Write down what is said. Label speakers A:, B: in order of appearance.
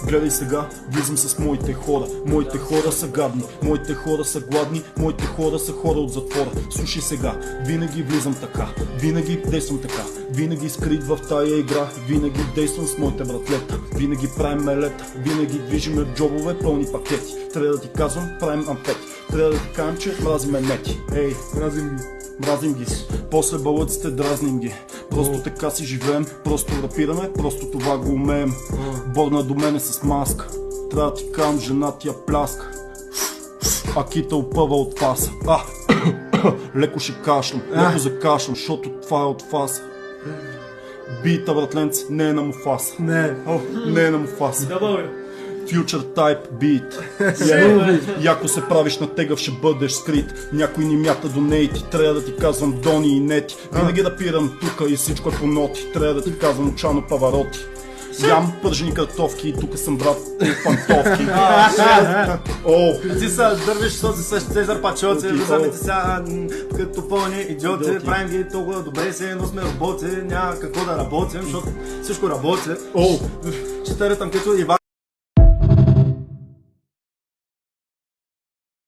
A: Гледай сега, влизам с моите хора. Моите хора са гадни, моите хора са гладни, моите хора са хора от затвора. Слушай сега, винаги влизам така, винаги действам така, винаги скрит в тая игра, винаги действам с моите братлета, винаги правим мелета, винаги движиме джобове пълни пакети. Трябва да ти казвам, правим ампети, трябва да ти кажем, че мразиме мети. Ей, мразим ги, после балъците дразним ги. Просто така си живеем, просто рапираме, просто това го умеем. Борна до мене с маска, трябва да ти кажам, жена ти я пляска. А кита опъва от фаса. Леко ще кашлям, леко закашлям, защото това е от фаса. Бита, братленци, не е на Муфаса. Не е на Муфаса. Future Type Beat. Яко се правиш на тегъв, ще бъдеш скрит. Някой ни мята до нейти, трябва да ти казвам Дони и Нети. Винаги да пирам тука и всичко е по ноти. Трябва да ти казвам Очано Павароти. Ям пържени картофки и тука съм брат пантовки.
B: Ти са дървиш соци с Цезар Пачоци, виждаме сега като пълни идиоти, правим ги толкова добре се, но сме роботи, няма какво да работим, защото всичко работи. Ще там като Иван.